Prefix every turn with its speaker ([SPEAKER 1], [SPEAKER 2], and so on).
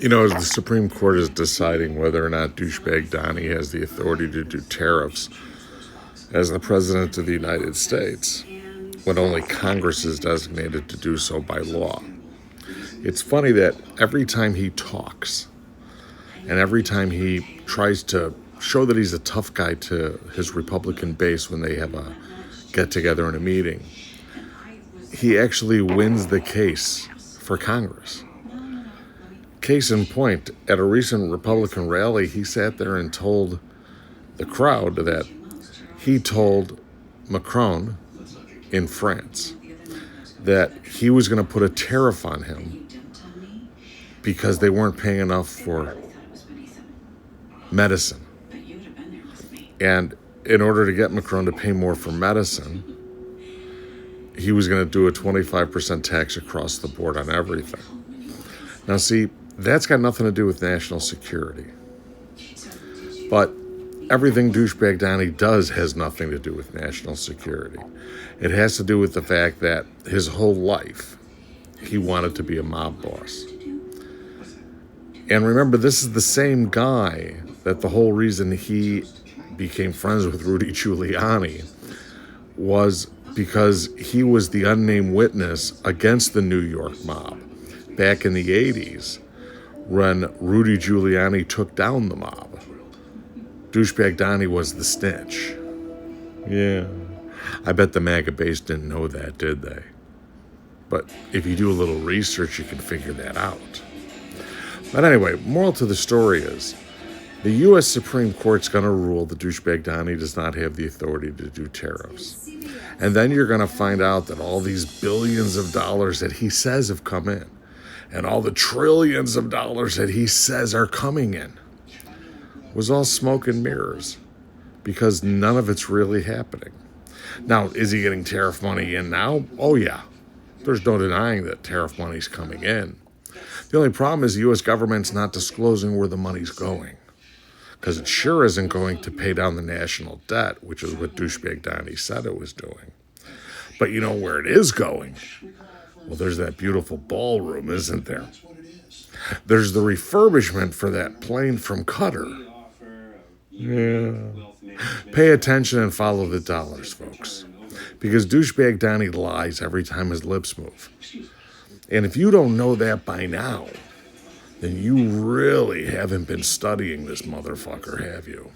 [SPEAKER 1] As the Supreme Court is deciding whether or not douchebag Donnie has the authority to do tariffs as the President of the United States, when only Congress is designated to do so by law. It's funny that every time he talks and every time he tries to show that he's a tough guy to his Republican base when they have a get-together in a meeting, he actually wins the case for Congress. Case in point, at a recent Republican rally, he sat there and told the crowd that he told Macron in France that he was going to put a tariff on him because they weren't paying enough for medicine. And in order to get Macron to pay more for medicine, he was going to do a 25% tax across the board on everything. Now, see, that's got nothing to do with national security. But everything douchebag Donnie does has nothing to do with national security. It has to do with the fact that his whole life, he wanted to be a mob boss. And remember, this is the same guy that the whole reason he became friends with Rudy Giuliani was because he was the unnamed witness against the New York mob back in the 80s when Rudy Giuliani took down the mob. Douchebag Donnie was the snitch. Yeah. I bet the MAGA base didn't know that, did they? But if you do a little research, you can figure that out. But anyway, moral to the story is, the U.S. Supreme Court's going to rule that douchebag Donnie does not have the authority to do tariffs. And then you're going to find out that all these billions of dollars that he says have come in, and all the trillions of dollars that he says are coming in, was all smoke and mirrors, because none of it's really happening. Now, is he getting tariff money in now? Oh, yeah. There's no denying that tariff money's coming in. The only problem is the U.S. government's not disclosing where the money's going, because it sure isn't going to pay down the national debt, which is what douchebag Donnie said it was doing. But you know where it is going? Well, there's that beautiful ballroom, isn't there? There's the refurbishment for that plane from Qatar. Yeah. Pay attention and follow the dollars, folks, because douchebag Donnie lies every time his lips move. And if you don't know that by now, then you really haven't been studying this motherfucker, have you?